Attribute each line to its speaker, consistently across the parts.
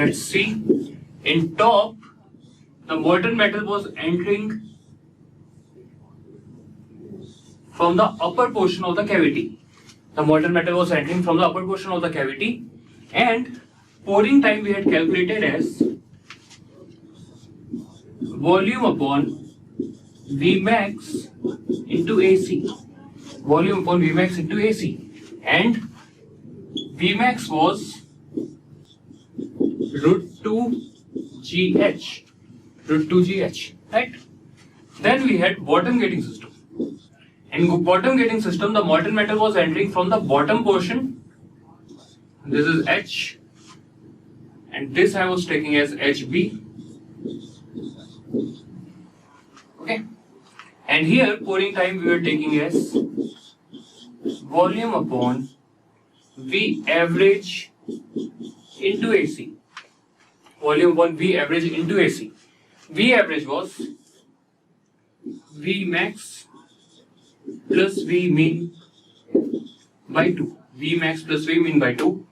Speaker 1: Let's see. In top, the molten metal was entering from the upper portion of the cavity. The molten metal was entering from the upper portion of the cavity, and pouring time we had calculated as volume upon Vmax into AC. Volume upon Vmax into AC. And Vmax was root 2 GH. Root 2 GH. Right? Then we had bottom gating system. In bottom gating system, the molten metal was entering from the bottom portion. This is H, and this I was taking as HB. Okay, and here pouring time we were taking as volume upon V average into AC. Volume upon V average into AC. V average was V max plus V mean by 2. V max plus V mean by 2.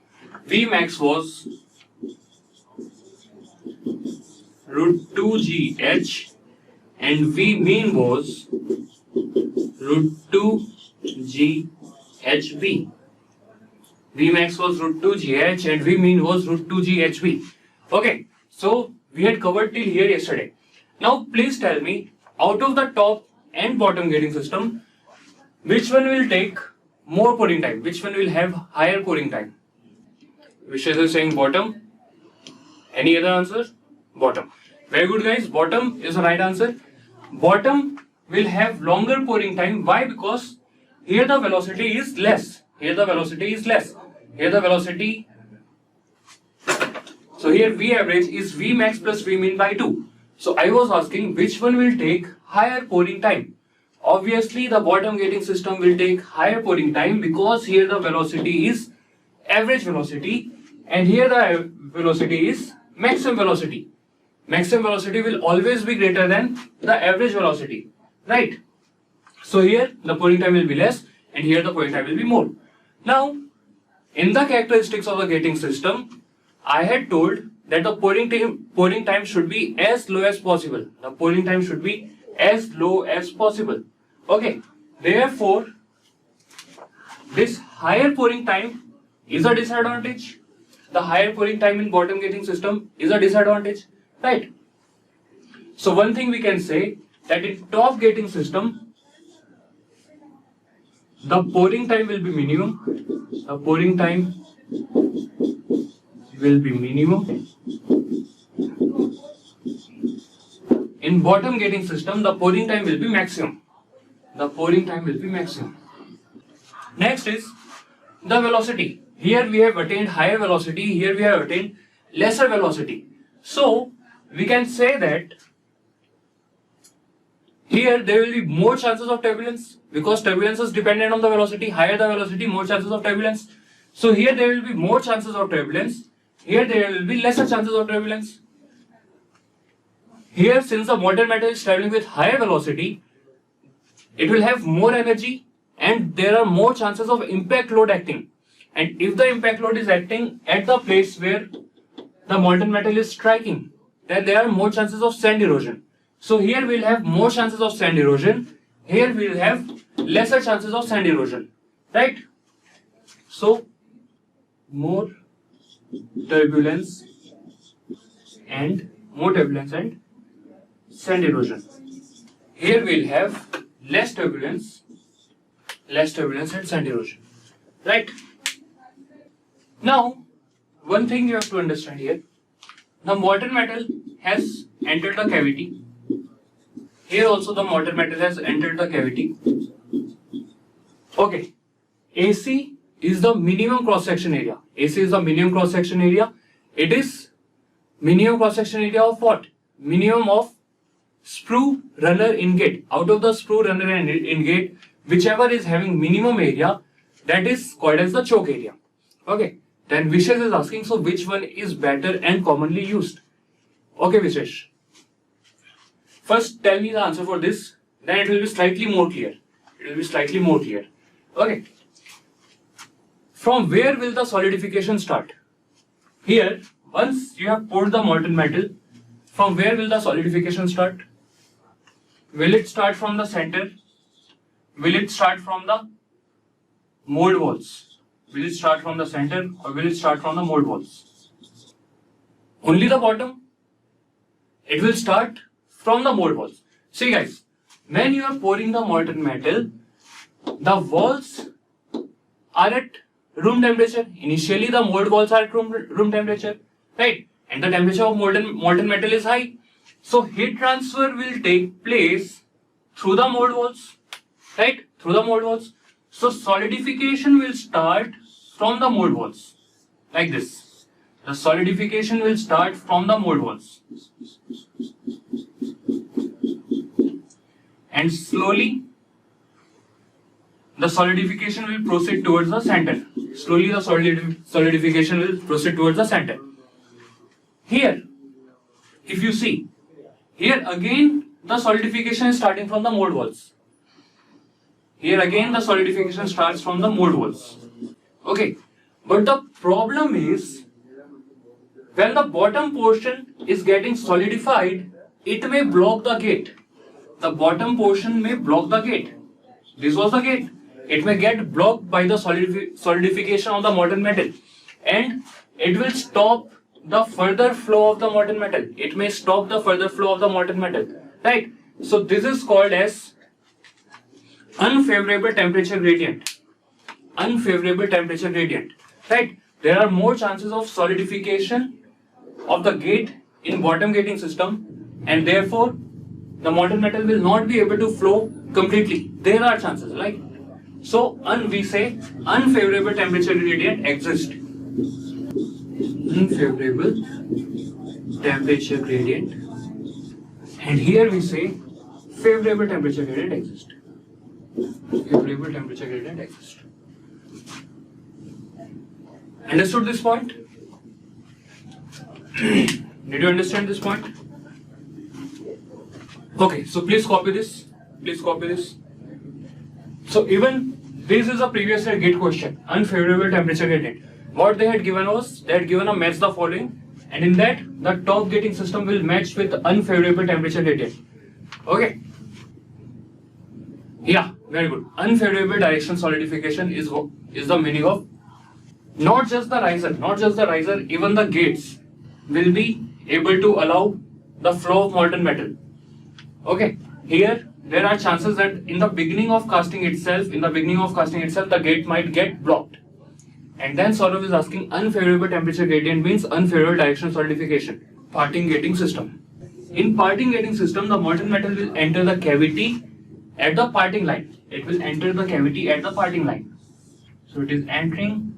Speaker 1: V max was root 2 GH and V mean was root 2 GHB. V max was root 2 GH and V mean was root 2 GHB. Okay, so we had covered till here yesterday. Now please tell me, out of the top and bottom gating system, which one will take more pouring time? Which one will have higher pouring time? Vishesh is saying bottom. Any other answer? Bottom. Very good, guys. Bottom is the right answer. Bottom will have longer pouring time. Why? Because here the velocity is less. Here the velocity is less. Here the velocity. So here V average is V max plus V mean by 2. So I was asking which one will take higher pouring time. Obviously, the bottom gating system will take higher pouring time because here the velocity is average velocity and here the velocity is maximum velocity. Maximum velocity will always be greater than the average velocity, right? So here the pouring time will be less and here the pouring time will be more. Now, in the characteristics of the gating system, I had told that the pouring time should be as low as possible. The pouring time should be as low as possible. Okay, therefore, this higher pouring time is a disadvantage. The higher pouring time in bottom gating system is a disadvantage, right? So one thing we can say that in top gating system, the pouring time will be minimum. The pouring time will be minimum. In bottom gating system, the pouring time will be maximum. The pouring time will be maximum. Next is the velocity. Here we have attained higher velocity, here we have attained lesser velocity. So we can say that here there will be more chances of turbulence because turbulence is dependent on the velocity. Higher the velocity, more chances of turbulence. So here there will be more chances of turbulence. Here there will be lesser chances of turbulence. Here, since the molten metal is traveling with higher velocity, it will have more energy and there are more chances of impact load acting. And if the impact load is acting at the place where the molten metal is striking, then there are more chances of sand erosion. So here we will have more chances of sand erosion. Here we will have lesser chances of sand erosion. Right? So, more turbulence and sand erosion. Here we will have less turbulence and sand erosion. Right? Now, one thing you have to understand here, the molten metal has entered the cavity. Here also the molten metal has entered the cavity. Okay, AC is the minimum cross-section area. AC is the minimum cross-section area. It is minimum cross-section area of what? Minimum of sprue runner ingate. Out of the sprue runner and ingate, whichever is having minimum area, that is called as the choke area. Okay, then Vishesh is asking, so which one is better and commonly used? Okay, Vishesh. First tell me the answer for this, then it will be slightly more clear. Okay. From where will the solidification start? Here, once you have poured the molten metal, from where will the solidification start? Will it start from the center? Will it start from the mold walls? Will it start from the center or will it start from the mold walls? Only the bottom? It will start from the mold walls. See guys, when you are pouring the molten metal, the walls are at room temperature. Initially the mold walls are at room temperature, right? And the temperature of molten metal is high. So heat transfer will take place through the mold walls, right? Through the mold walls. So solidification will start from the mold walls, like this. The solidification will start from the mold walls. And slowly the solidification will proceed towards the center. Slowly the solidification will proceed towards the center. Here, if you see, here again the solidification is starting from the mold walls. Here again the solidification starts from the mold walls. Okay, but the problem is, when the bottom portion is getting solidified, it may block the gate. The bottom portion may block the gate. This was the gate. It may get blocked by the solidification of the molten metal, and it will stop the further flow of the molten metal. It may stop the further flow of the molten metal, right? So this is called as unfavorable temperature gradient. Unfavorable temperature gradient, right? There are more chances of solidification of the gate in bottom gating system, and therefore the molten metal will not be able to flow completely. There are chances, right? So we say unfavorable temperature gradient exists. Unfavorable temperature gradient, and here we say favorable temperature gradient exists. Favorable temperature gradient exists. Understood this point? Did you understand this point? Okay, so please copy this. Please copy this. So even this is a previous year gate question, unfavorable temperature gradient. What they had given was, they had given a match the following, and in that the top gating system will match with unfavorable temperature gradient. Okay. Yeah, very good. Unfavorable direction solidification is the meaning of not just the riser, even the gates will be able to allow the flow of molten metal. Okay, here there are chances that in the beginning of casting itself, the gate might get blocked. And then Saurav is asking, unfavorable temperature gradient means unfavorable direction solidification. Parting gating system. In parting gating system, the molten metal will enter the cavity at the parting line. It will enter the cavity at the parting line. So it is entering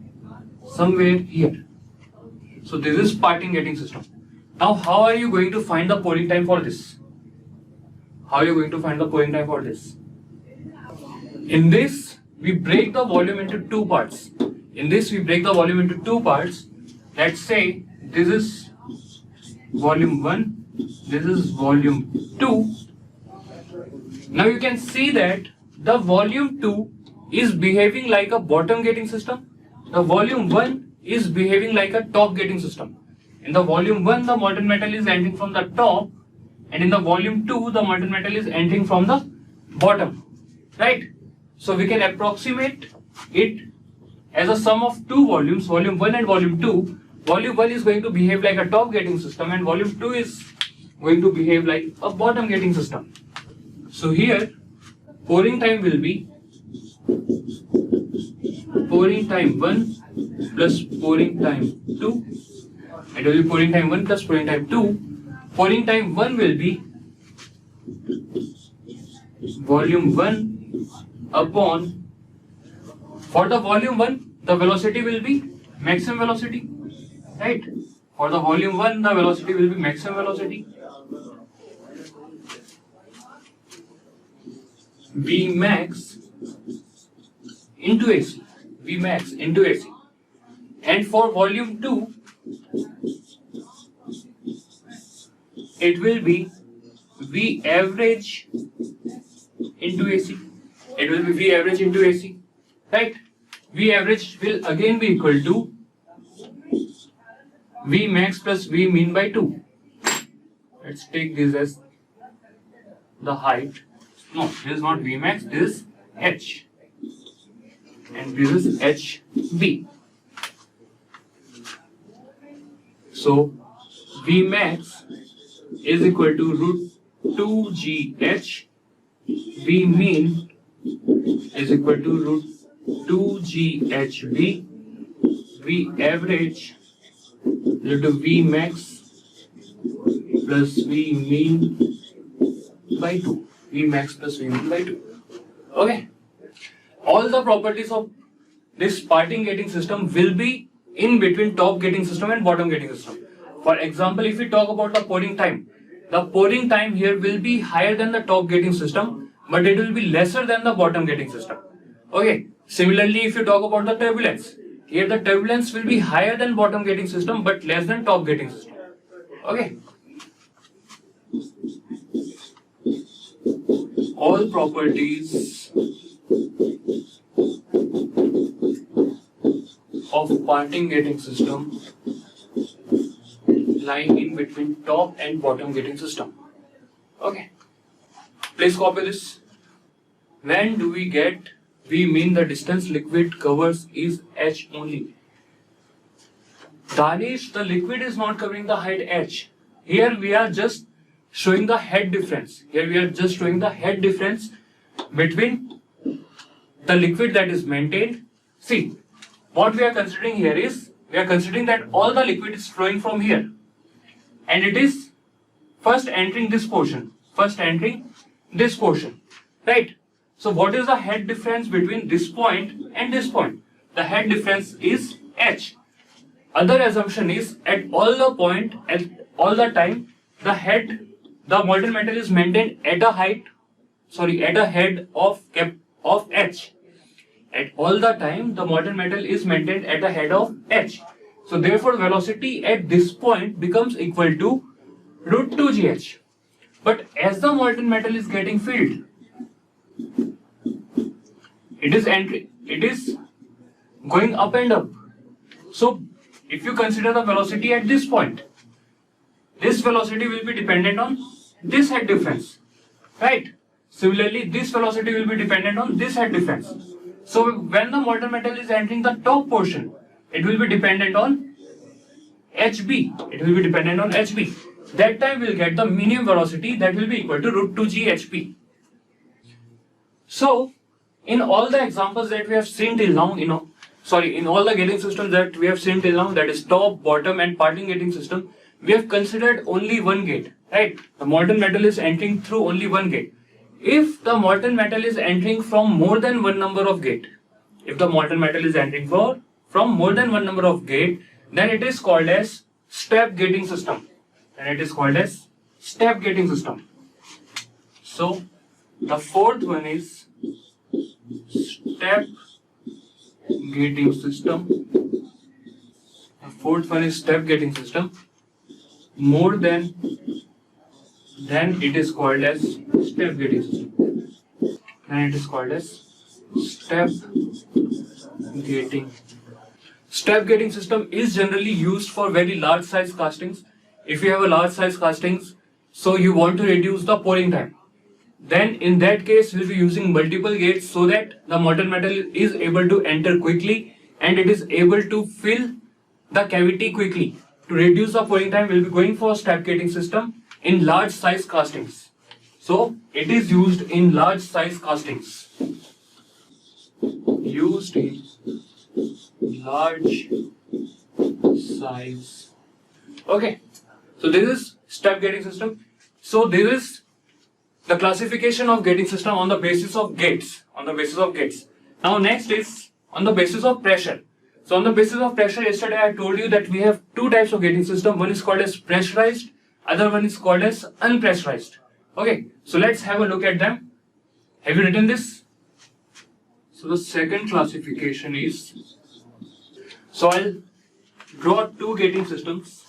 Speaker 1: somewhere here. So this is parting gating system. Now how are you going to find the pouring time for this? How are you going to find the pouring time for this? In this, we break the volume into two parts. Let's say this is volume 1, this is volume 2. Now you can see that the volume 2 is behaving like a bottom gating system. The volume 1 is behaving like a top gating system. In the volume 1, the molten metal is entering from the top, and in the volume 2, the molten metal is entering from the bottom, right? So we can approximate it as a sum of two volumes, volume 1 and volume 2. Volume 1 is going to behave like a top gating system, and volume 2 is going to behave like a bottom gating system. So here, pouring time will be pouring time 1 plus pouring time 2. It will be pouring time 1 plus pouring time 2. Pouring time 1 will be volume 1 upon, for the volume 1, the velocity will be maximum velocity, right? For the volume 1, the velocity will be maximum velocity. Vmax into AC. Vmax into AC. And for volume 2, it will be V average into AC. It will be V average into AC, right? V average will again be equal to V max plus V min by 2. Let's take this as the height. No, this is not V max, this is H. And this is HB. So V max is equal to root 2GH. V min is equal to root 2GHB. V average is equal to V max plus V min by 2. V max plus V min by 2. Okay. All the properties of this parting gating system will be in between top gating system and bottom gating system. For example, if we talk about the pouring time here will be higher than the top gating system, but it will be lesser than the bottom gating system. Okay. Similarly, if you talk about the turbulence, here the turbulence will be higher than bottom gating system, but less than top gating system. Okay. All properties of parting gating system lying in between top and bottom gating system. Okay. Please copy this. When do we get V min the distance liquid covers is H only? Danish, the liquid is not covering the height H. Here we are just showing the head difference. Here we are just showing the head difference between the liquid that is maintained. See, what we are considering here is, we are considering that all the liquid is flowing from here. And it is first entering this portion. Right? So what is the head difference between this point and this point? The head difference is H. Other assumption is at all the point, at all the time, the molten metal is maintained at a head of H. At all the time, the molten metal is maintained at a head of H. So therefore, velocity at this point becomes equal to root 2gh. But as the molten metal is getting filled, it is going up and up. So if you consider the velocity at this point, this velocity will be dependent on this head difference, right? Similarly, this velocity will be dependent on this head difference. So when the molten metal is entering the top portion, it will be dependent on HB. It will be dependent on HB. That time we will get the minimum velocity that will be equal to root 2g HP. So in all the examples that we have seen till now, in all the gating systems that we have seen till now, that is top, bottom and parting gating system, we have considered only one gate, right? The molten metal is entering through only one gate. If the molten metal is entering from more than one number of gate, from more than one number of gate, then it is called as step gating system. So the fourth one is step gating system. More than, then it is called as step gating system. Step gating system is generally used for very large size castings. If you have a large size castings, so you want to reduce the pouring time, then in that case we'll be using multiple gates so that the molten metal is able to enter quickly and it is able to fill the cavity quickly. To reduce the pouring time, we'll be going for step gating system in large size castings. So it is used in large size castings. Okay. So this is step gating system. So this is the classification of gating system on the basis of gates. Now next is on the basis of pressure. So on the basis of pressure, yesterday I told you that we have two types of gating system. One is called as pressurized, other one is called as unpressurized. Okay, so let's have a look at them. Have you written this? So the second classification is, so I'll draw two gating systems.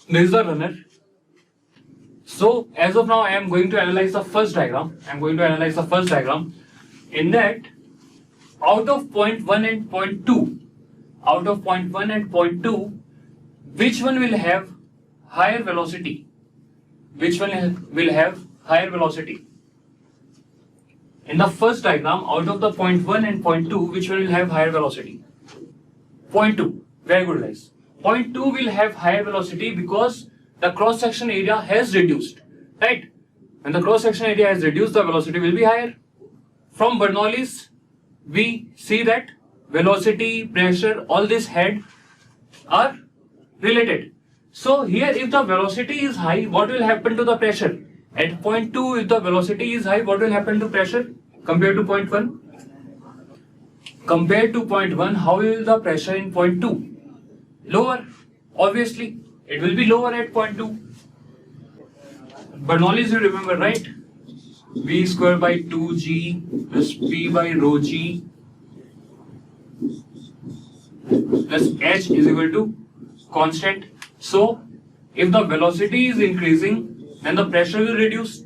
Speaker 1: This is the runner. So as of now I am going to analyze the first diagram. In that, out of point 1 and point 2, out of point 1 and point 2, which one will have higher velocity? Which one will have higher velocity? In the first diagram, out of the point 1 and point 2, which one will have higher velocity? Point 2. Very good, guys. Point 2 will have higher velocity because the cross-section area has reduced, right? When the cross-section area has reduced, the velocity will be higher. From Bernoulli's, we see that velocity, pressure, all this head are related. So here, if the velocity is high, what will happen to the pressure? At point 2, if the velocity is high, what will happen to pressure compared to point 1? Compared to point 1, how will the pressure in point 2? Lower. Obviously, it will be lower at point 2. Bernoulli's, you remember, right? V square by 2g plus P by rho g plus h is equal to constant. So, if the velocity is increasing, then the pressure will reduce.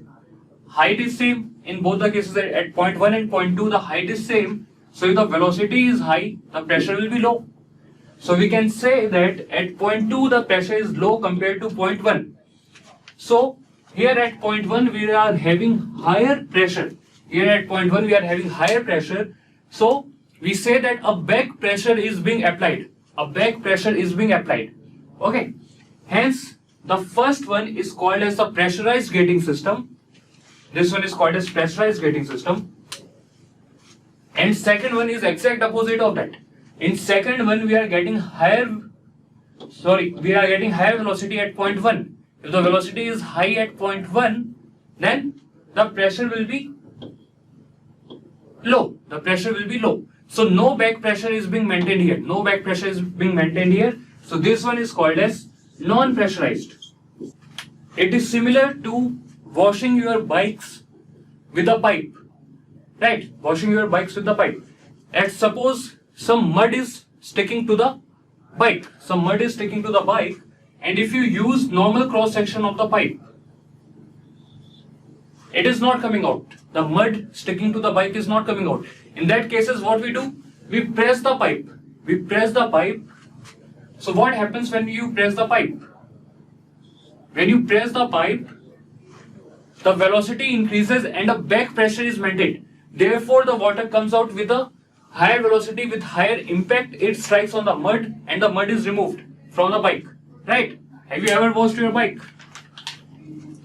Speaker 1: Height is same in both the cases. At point 1 and point 2, the height is same. So, if the velocity is high, the pressure will be low. So, we can say that at point 2, the pressure is low compared to point 1. So, here at point 1, we are having higher pressure. Here at point 1, we are having higher pressure. So, we say that a back pressure is being applied. A back pressure is being applied. Okay. Hence, the first one is called as the pressurized gating system. This one is called as pressurized gating system. And second one is exact opposite of that. In second one, we are getting higher velocity at point 1. If the velocity is high at point 1, then the pressure will be low. The pressure will be low. So no back pressure is being maintained here. No back pressure is being maintained here. So this one is called as non-pressurized. It is similar to washing your bikes with a pipe. Right? Washing your bikes with the pipe. And suppose some mud is sticking to the bike. Some mud is sticking to the bike. And if you use normal cross section of the pipe, it is not coming out. The mud sticking to the bike is not coming out. In that cases, what we do? We press the pipe. We press the pipe. So what happens when you press the pipe? When you press the pipe, the velocity increases and the back pressure is maintained. Therefore, the water comes out with a higher velocity, with higher impact. It strikes on the mud and the mud is removed from the bike. Right? Have you ever washed your bike?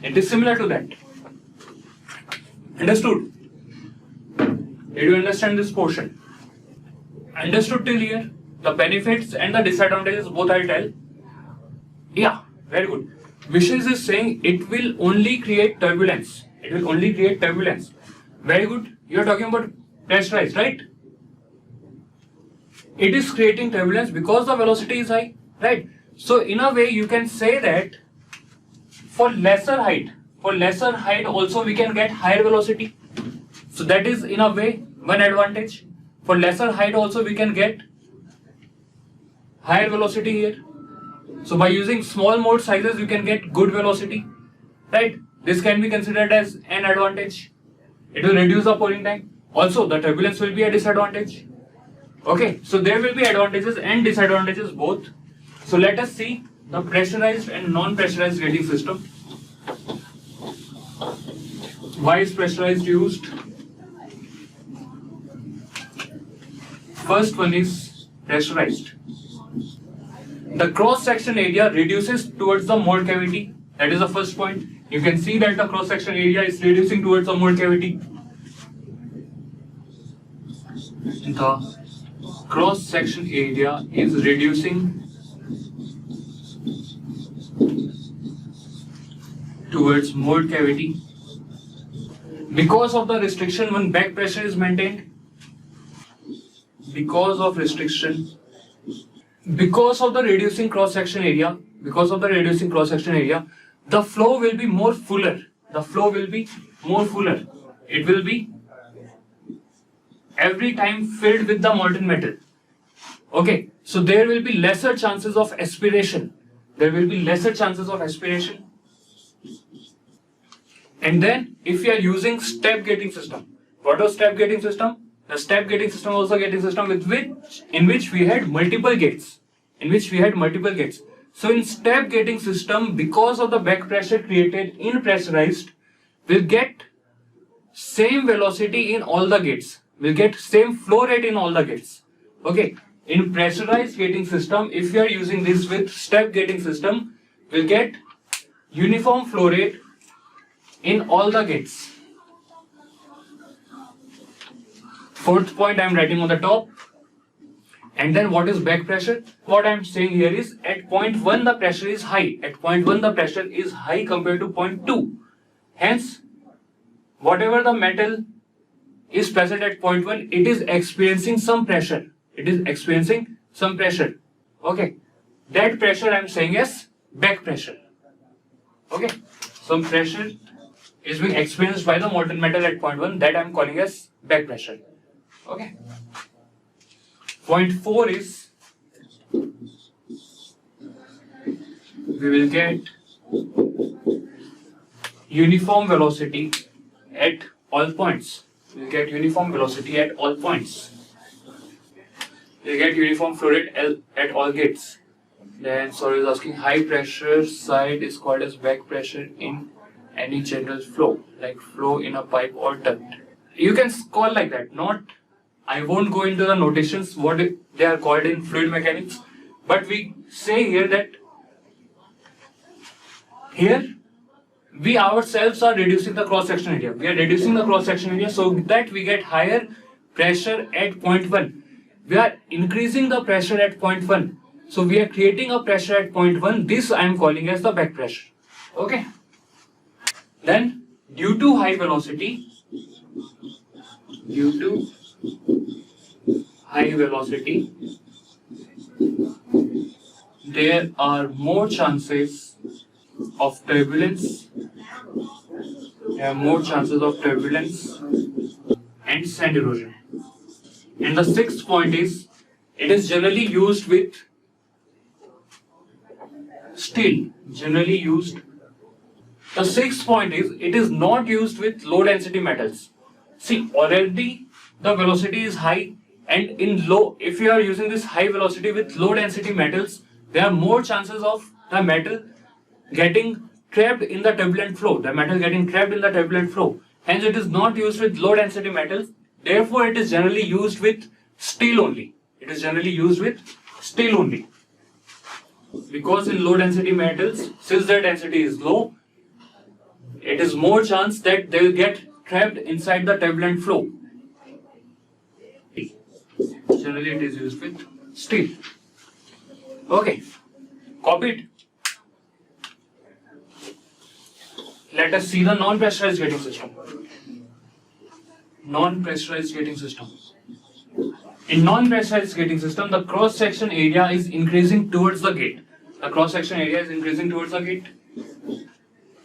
Speaker 1: It is similar to that. Understood? Did you understand this portion? Understood till here? The benefits and the disadvantages both I'll tell. Yeah, very good. Vishal is saying it will only create turbulence. It will only create turbulence. Very good. You are talking about pressurized, right? It is creating turbulence because the velocity is high, right? So in a way you can say that for lesser height also we can get higher velocity. So that is in a way one advantage. For lesser height also we can get higher velocity here. So by using small mode sizes you can get good velocity, right? This can be considered as an advantage. It will reduce the pouring time. Also the turbulence will be a disadvantage. Okay, so there will be advantages and disadvantages both. So let us see the pressurized and non-pressurized gating system. Why is pressurized used? First one is pressurized. The cross-section area reduces towards the mold cavity. That is the first point. You can see that the cross-section area is reducing towards the mold cavity. The cross-section area is reducing towards mold cavity. Because of the restriction, one back pressure is maintained. Because of restriction, because of the reducing cross-section area, the flow will be more fuller. The flow will be more fuller. It will be every time filled with the molten metal. Okay, so there will be lesser chances of aspiration. And then if you are using step gating system, what was step gating system? The step gating system was a gating system in which we had multiple gates. So in step gating system, because of the back pressure created in pressurized, we'll get same velocity in all the gates. We'll get same flow rate in all the gates. Okay. In pressurized gating system, if you are using this with step gating system, we'll get uniform flow rate in all the gates. Fourth point I am writing on the top. And then what is back pressure? What I am saying here is at point 1 the pressure is high. At point 1 the pressure is high compared to point 2. Hence, whatever the metal is present at point 1, it is experiencing some pressure. Okay. That pressure I am saying as back pressure. Okay. Some pressure is being experienced by the molten metal at point 1, that I am calling as back pressure. Okay. Point 4 is we will get uniform velocity at all points. We'll get uniform velocity at all points. We'll get uniform flow rate at all gates. Then sorry is asking high pressure side is called as back pressure in any general flow, like flow in a pipe or duct. You can call like that. I won't go into the notations what they are called in fluid mechanics, but we say here that here we ourselves are reducing the cross-section area. We are reducing the cross-section area so that we get higher pressure at point 1. We are increasing the pressure at point 1. So we are creating a pressure at point 1. This I am calling as the back pressure. Okay. Then due to high velocity, there are more chances of turbulence. And sand erosion. And the sixth point is, it is generally used with steel. The sixth point is, it is not used with low density metals. See, already the velocity is high, and if you are using this high velocity with low density metals, there are more chances of the metal getting trapped in the turbulent flow. Hence, it is not used with low density metals. Therefore, it is generally used with steel only. Because in low density metals, since their density is low, it is more chance that they will get trapped inside the turbulent flow. Generally, it is used with steel. Okay, copied. Let us see the non-pressurized gating system. In non-pressurized gating system, the cross-section area is increasing towards the gate.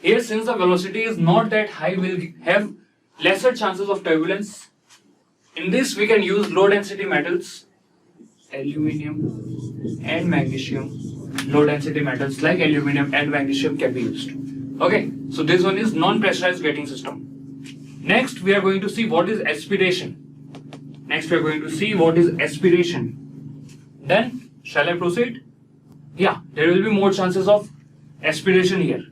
Speaker 1: Here, since the velocity is not that high, we'll have lesser chances of turbulence. In this, we can use low-density metals, aluminium and magnesium. Low-density metals like aluminium and magnesium can be used. Okay, so this one is non-pressurized gating system. Next, we are going to see what is aspiration. Then, shall I proceed? Yeah, there will be more chances of aspiration here.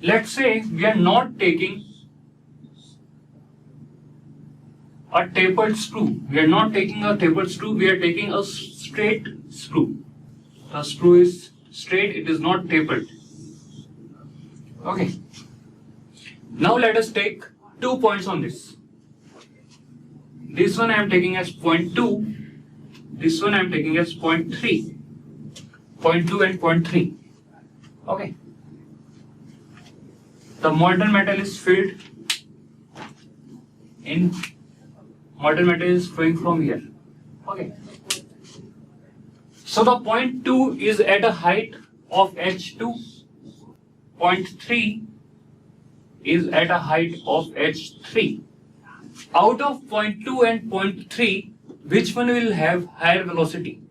Speaker 1: Let's say we are not taking a tapered screw. We are taking a straight screw. The screw is straight, it is not tapered. Okay. Now let us take 2 points on this. This one I am taking as point 2. This one I am taking as point 3. Point 2 and point 3. Okay. The molten metal is filled in. Molten metal is flowing from here. Okay. So the point 2 is at a height of h2. Point 3 is at a height of h3. Out of point 2 and point 3, which one will have higher velocity?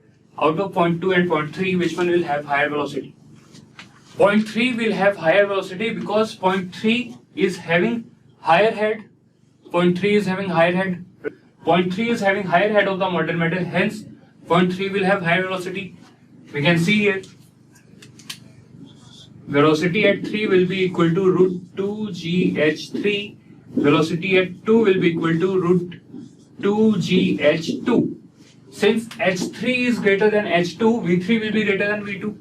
Speaker 1: Point 3 will have higher velocity because point 3 is having higher head Point 3 is having higher head. Point 3 is having higher head of the molten metal, hence point 3 will have higher velocity. We can see here velocity at 3 will be equal to root 2gh3. Velocity at 2 will be equal to root 2gh2. Since h3 is greater than h2, v3 will be greater than v2.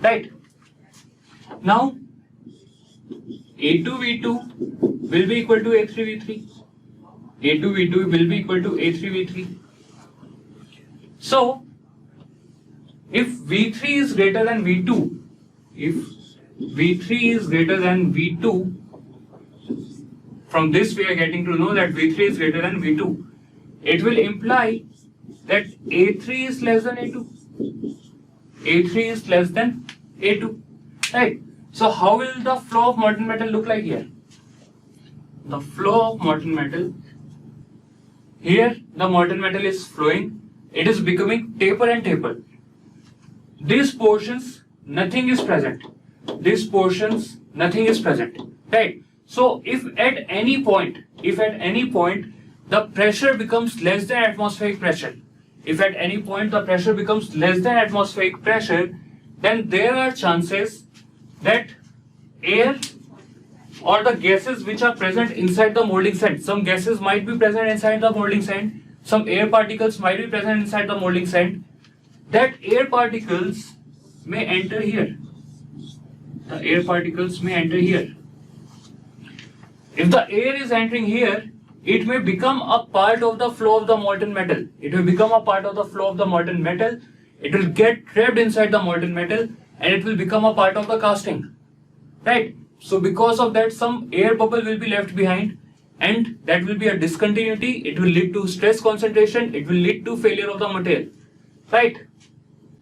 Speaker 1: Right? Now, A2V2 will be equal to A3V3. A2V2 will be equal to A3V3. So, if V3 is greater than V2, if V3 is greater than V2, from this we are getting to know that V3 is greater than V2. It will imply that A3 is less than A2. A3 is less than A2. Right? So how will the flow of molten metal look like here? The flow of molten metal, here the molten metal is flowing, it is becoming taper and taper. These portions, nothing is present. These portions, nothing is present. Right? So if at any point the pressure becomes less than atmospheric pressure, if at any point the pressure becomes less than atmospheric pressure, then there are chances that air or the gases which are present inside the molding sand, some gases might be present inside the molding sand, some air particles might be present inside the molding sand, that air particles may enter here. The air particles may enter here. If the air is entering here, it may become a part of the flow of the molten metal. It will become a part of the flow of the molten metal. It will get trapped inside the molten metal and it will become a part of the casting. Right? So because of that, some air bubble will be left behind and that will be a discontinuity. It will lead to stress concentration. It will lead to failure of the material. Right?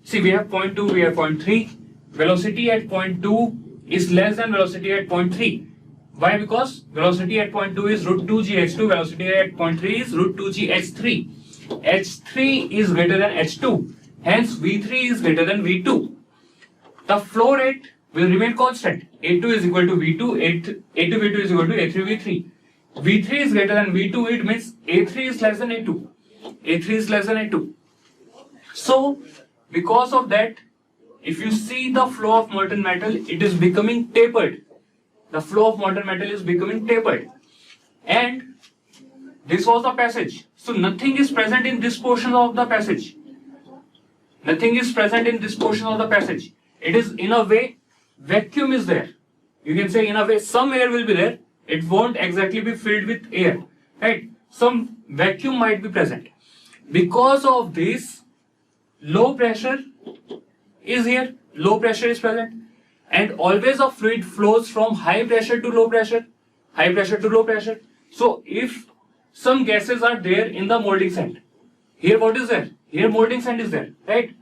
Speaker 1: See, we have point 2, we have point 3. Velocity at point 2 is less than velocity at point 3. Why? Because velocity at point 2 is root 2gh2, velocity at point 3 is root 2gh3. h3 is greater than h2, hence v3 is greater than v2. The flow rate will remain constant. A2 is equal to v2, A2v2 is equal to A3v3. v3 is greater than v2, it means A3 is less than A2. A3 is less than A2. So, because of that, if you see the flow of molten metal, it is becoming tapered. The flow of molten metal is becoming tapered. And this was the passage. So nothing is present in this portion of the passage. Nothing is present in this portion of the passage. It is in a way, vacuum is there. You can say in a way, some air will be there. It won't exactly be filled with air. Right? Some vacuum might be present. Because of this, low pressure is here. Low pressure is present. And always a fluid flows from high pressure to low pressure. High pressure to low pressure. So if some gases are there in the molding sand, here what is there? Here molding sand is there, right?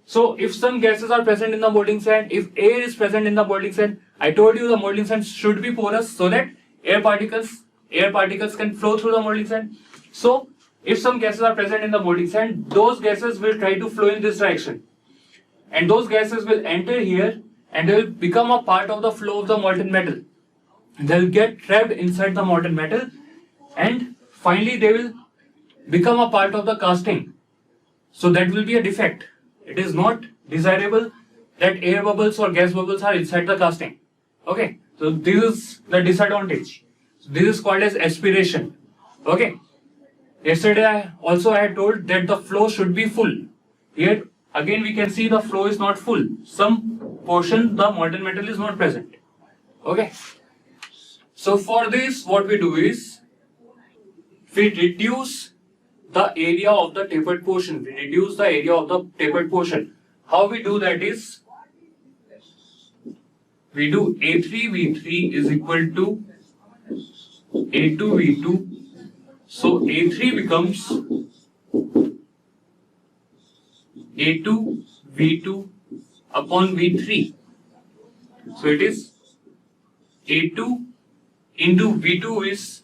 Speaker 1: So if some gases are present in the molding sand, if air is present in the molding sand, I told you the molding sand should be porous so that air particles can flow through the molding sand. So if some gases are present in the molding sand, those gases will try to flow in this direction. And those gases will enter here and they will become a part of the flow of the molten metal. They will get trapped inside the molten metal and finally they will become a part of the casting. So that will be a defect. It is not desirable that air bubbles or gas bubbles are inside the casting. Okay, so this is the disadvantage. So this is called as aspiration. Okay, yesterday I had told that the flow should be full. Here again we can see the flow is not full. Some portion the molten metal is not present. Okay, so for this what we do is we reduce the area of the tapered portion. We reduce the area of the tapered portion. How we do that is we do A3V3 is equal to A2V2. So A3 becomes A2V2 upon V3. So it is A2 into V2 is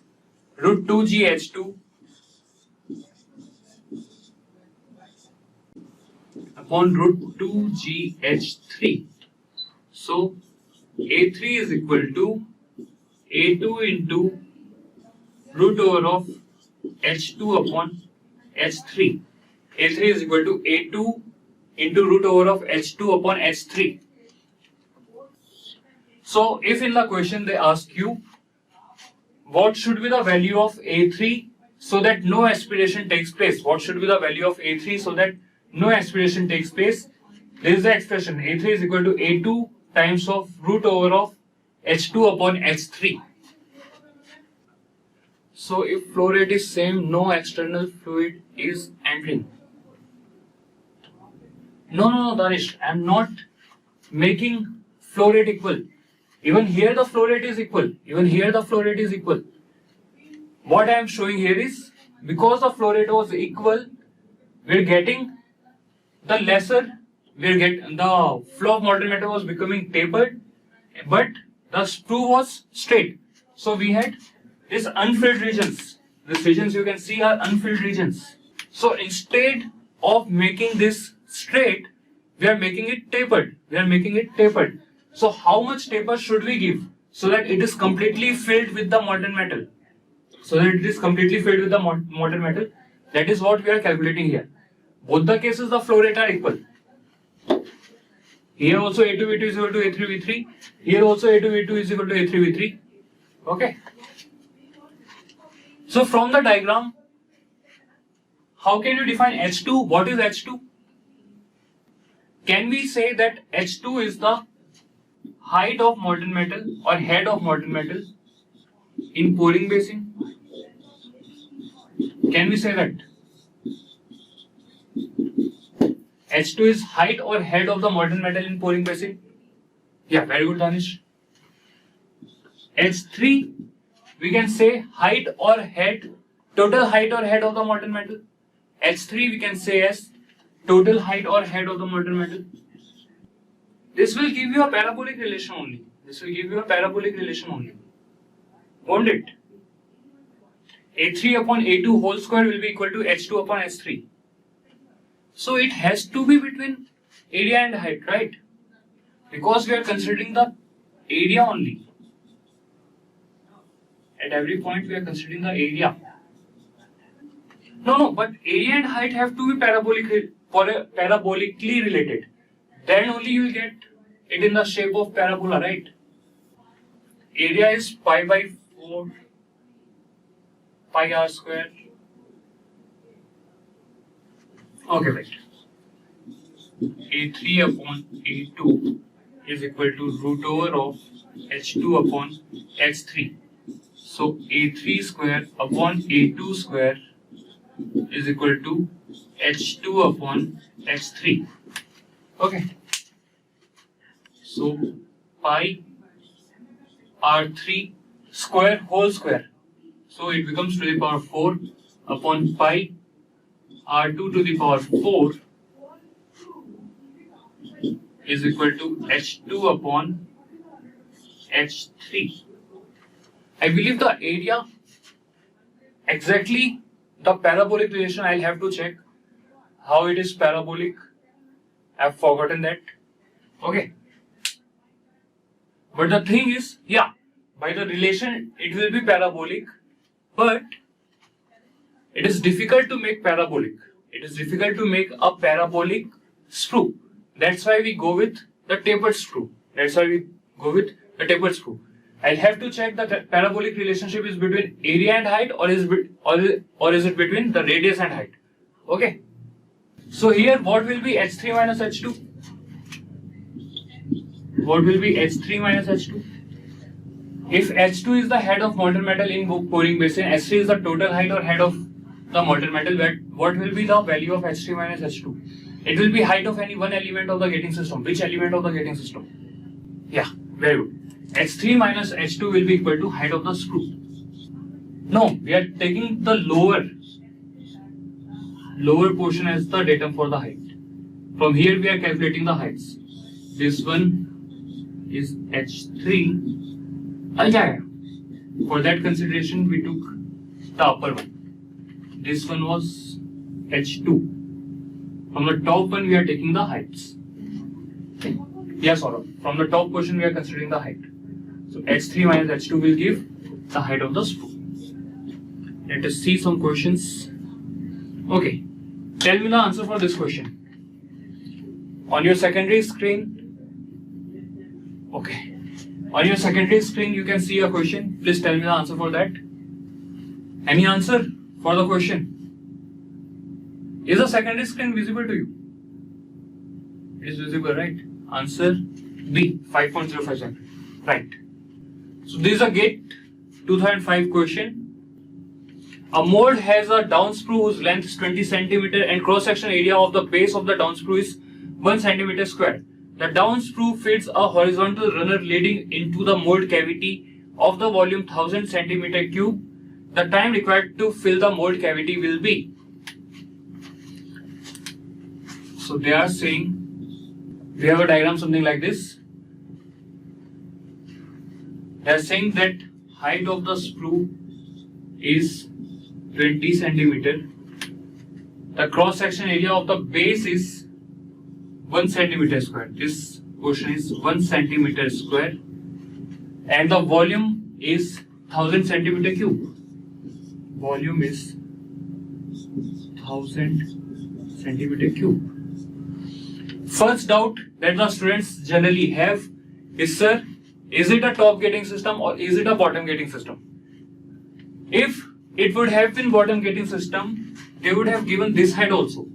Speaker 1: root 2gh2 upon root 2gh3. So A3 is equal to A2 into root over of H2 upon H3. A3 is equal to A2 into root over of H2 upon H3. So if in the question they ask you what should be the value of A3 so that no aspiration takes place, what should be the value of A3 so that no aspiration takes place, there is the expression A3 is equal to A2 times of root over of H2 upon H3. So if flow rate is same, no external fluid is entering. No, Danish, I am not making flow rate equal. Even here the flow rate is equal. Even here the flow rate is equal. What I am showing here is, because the flow rate was equal, we are getting the lesser, the flow of molten metal was becoming tapered, but the sprue was straight. So we had these unfilled regions. These regions you can see are unfilled regions. So instead of making this straight, we are making it tapered. So how much taper should we give so that it is completely filled with the molten metal? That is what we are calculating here. Both the cases the flow rate are equal. Here also A2 V2 is equal to A3 V3. Here also A2 V2 is equal to A3 V3. Okay. So from the diagram, how can you define H2? What is H2? Can we say that H2 is the height of molten metal or head of molten metal in pouring basin? Can we say that? H2 is height or head of the molten metal in pouring basin? Yeah, very good, Danish. H3, we can say height or head, total height or head of the molten metal. H3 we can say as total height or head of the molten metal. This will give you a parabolic relation only. Won't it? A3 upon A2 whole square will be equal to H2 upon H3. So it has to be between area and height, right? Because we are considering the area only. At every point we are considering the area. No, but area and height have to be parabolically related. Then only you will get it in the shape of parabola, right? Area is pi by 4 pi r square. Okay, wait. A3 upon A2 is equal to root over of H2 upon H3. So A3 square upon A2 square is equal to H2 upon H3. Okay. So pi R3 square whole square. So it becomes to the power 4 upon pi R2 to the power 4 is equal to H2 upon H3. I believe the area, exactly the parabolic relation, I'll have to check how it is parabolic. I've forgotten that. Okay. But the thing is, yeah, by the relation it will be parabolic, but it is difficult to make parabolic. It is difficult to make a parabolic sprue. That's why we go with the tapered sprue. I'll have to check that parabolic relationship is between area and height or is it between the radius and height. Okay. So here what will be H3 minus H2? What will be H3 minus H2? If H2 is the head of molten metal in pouring basin, H3 is the total height or head of the molten metal, what will be the value of H3 minus H2? It will be height of any one element of the gating system. Which element of the gating system? Yeah, very good. H3 minus H2 will be equal to height of the sprue. No, we are taking the lower portion as the datum for the height. From here we are calculating the heights. This one is H3. For that consideration we took the upper one. This one was H2. From the top one we are taking the heights. Yes, Saurabh. From the top portion we are considering the height. So H3 minus H2 will give the height of the sprue. Let us see some questions. Okay, tell me the answer for this question. On your secondary screen, okay, on your secondary screen you can see a question. Please tell me the answer for that. Any answer for the question? Is the secondary screen visible to you? It is visible, right? Answer B, 5.05 cm. Right. So this is a GATE 2005 question. A mold has a down sprue whose length is 20 cm and cross-section area of the base of the down sprue is 1 cm square. The down sprue fits a horizontal runner leading into the mold cavity of the volume 1000 cm cube. The time required to fill the mold cavity will be. So they are saying, we have a diagram something like this. They are saying that height of the sprue is 20 centimeter. The cross section area of the base is 1 centimeter square. This portion is 1 centimeter square, and the volume is 1000 centimeter cube. Volume is 1000 centimeter cube. First doubt that the students generally have is, sir, is it a top gating system or is it a bottom gating system? If it would have been bottom gating system, they would have given this height also.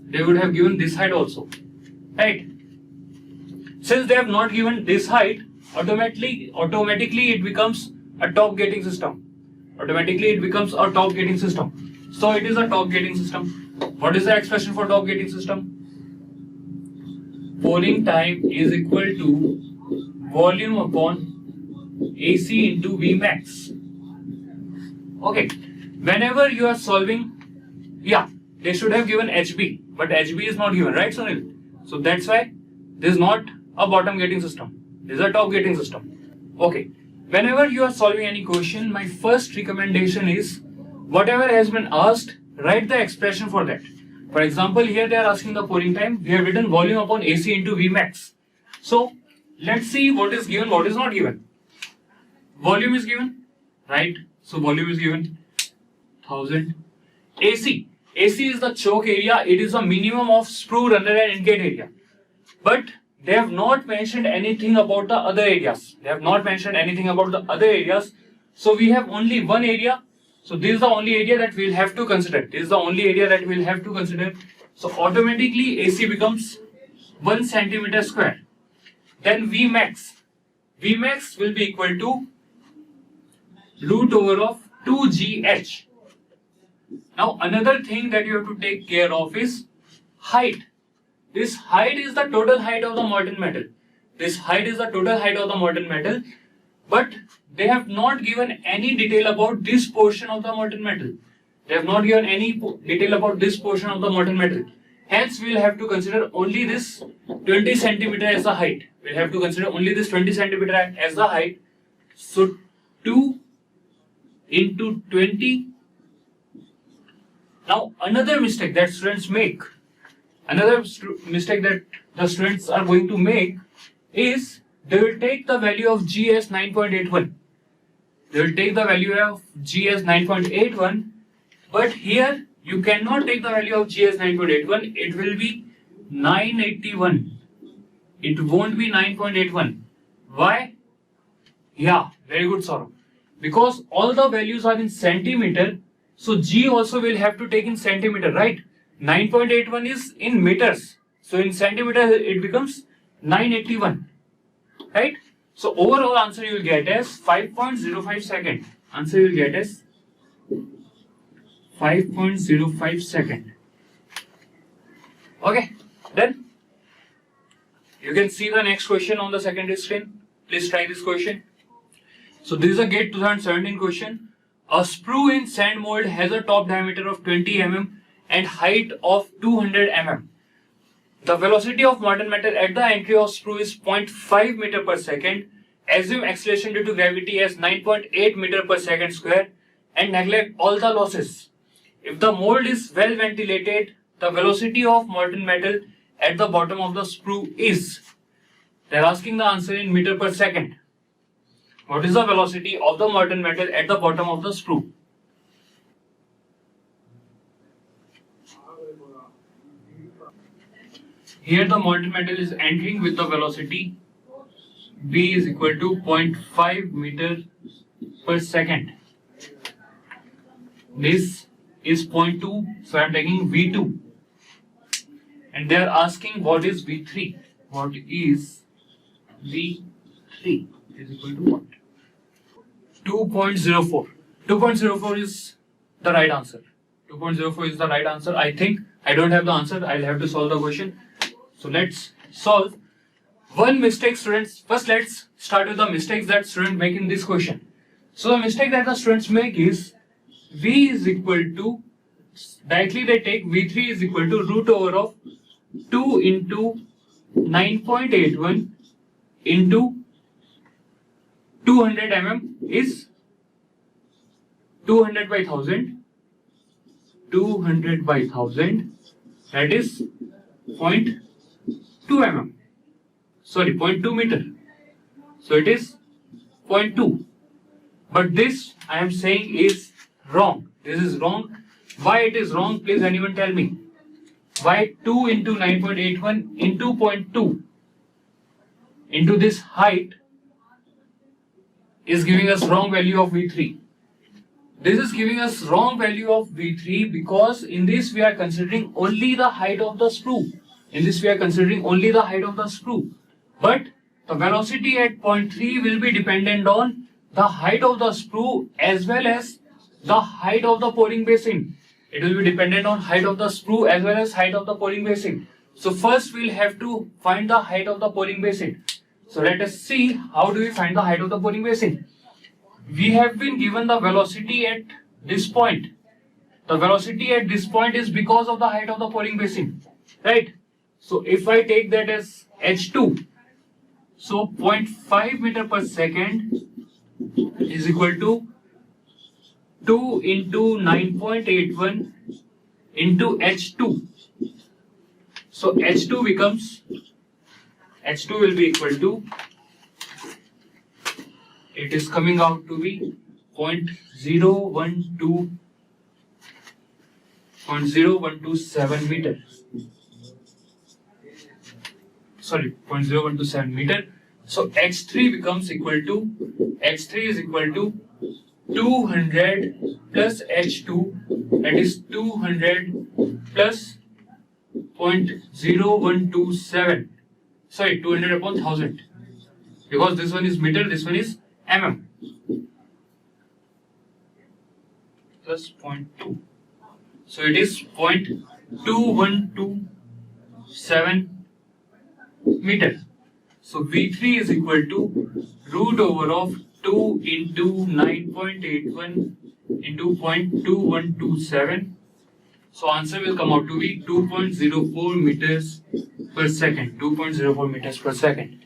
Speaker 1: They would have given this height also, right? Since they have not given this height, automatically it becomes a top gating system. Automatically it becomes a top gating system. So it is a top gating system. What is the expression for top gating system? Pouring time is equal to volume upon AC into V max. Okay, whenever you are solving, yeah, they should have given HB, but HB is not given, right, Sunil? So that's why this is not a bottom gating system. This is a top gating system. Okay, whenever you are solving any question, my first recommendation is whatever has been asked, write the expression for that. For example, here they are asking the pouring time. We have written volume upon AC into V max. So let's see what is given, what is not given. Volume is given, right? So volume is given 1000. AC. AC is the choke area. It is the minimum of sprue runner and ingate area. But they have not mentioned anything about the other areas. They have not mentioned anything about the other areas. So we have only one area. So this is the only area that we'll have to consider. This is the only area that we'll have to consider. So automatically AC becomes 1 centimeter square. Then Vmax. Vmax will be equal to root over of 2GH. Now another thing that you have to take care of is height. This height is the total height of the molten metal. This height is the total height of the molten metal. But they have not given any detail about this portion of the molten metal. They have not given any detail about this portion of the molten metal. Hence, we will have to consider only this 20 centimeter as the height. We will have to consider only this 20 centimeter as the height. So, 2 into 20. Now, another mistake that students make, mistake that the students are going to make is they will take the value of G as 9.81. They will take the value of G as 9.81, but here you cannot take the value of G as 9.81. It will be 981. It won't be 9.81. Why? Yeah, very good, Saurabh. Because all the values are in centimeter, so G also will have to take in centimeter, right? 9.81 is in meters, so in centimeter it becomes 981. Right? So overall answer you will get as 5.05 second. Answer you will get as 5.05 second. Okay, then you can see the next question on the secondary screen. Please try this question. So this is a GATE 2017 question. A sprue in sand mold has a top diameter of 20 mm and height of 200 mm. The velocity of molten metal at the entry of sprue is 0.5 meter per second. Assume acceleration due to gravity as 9.8 meter per second square and neglect all the losses. If the mold is well ventilated, the velocity of molten metal at the bottom of the sprue is. They are asking the answer in meter per second. What is the velocity of the molten metal at the bottom of the sprue? Here the molten metal is entering with the velocity v is equal to 0.5 meter per second. This is 0.2, so I am taking v2. And they are asking what is v3. What is v3 is equal to what? 2.04. 2.04 is the right answer. 2.04 is the right answer. I think I don't have the answer. I'll have to solve the question. So let's solve. One mistake, students. First, let's start with the mistakes that students make in this question. So the mistake that the students make is v is equal to, directly they take v3 is equal to root over of 2 into 9.81 into 200 mm is 200 by 1000. 200 by 1000, that is 0.2 mm. Sorry, 0.2 meter. So it is 0.2. But this I am saying is wrong. This is wrong. Why it is wrong? Please anyone tell me. Why 2 into 9.81 into 0.2 into this height is giving us wrong value of V3? This is giving us wrong value of V3 because in this we are considering only the height of the sprue. In this we are considering only the height of the sprue. But the velocity at point 3 will be dependent on the height of the sprue as well as the height of the pouring basin. It will be dependent on height of the sprue as well as height of the pouring basin. So first we'll have to find the height of the pouring basin. So let us see how do we find the height of the pouring basin. We have been given the velocity at this point. The velocity at this point is because of the height of the pouring basin, right? So if I take that as h2, so 0.5 meter per second is equal to 2 into 9.81 into h2. So h2 will be equal to, it is coming out to be 0.0127 meter. Sorry, 0.0127 meter. So h3 becomes equal to, h3 is equal to 200 plus h2, that is 200 plus 0.0127. Sorry, 200 upon 1000. Because this one is meter, this one is mm. Plus 0.2. So it is 0.2127 meter. So V3 is equal to root over of 2 into 9.81 into 0.2127. So answer will come out to be 2.04 meters per second. 2.04 meters per second.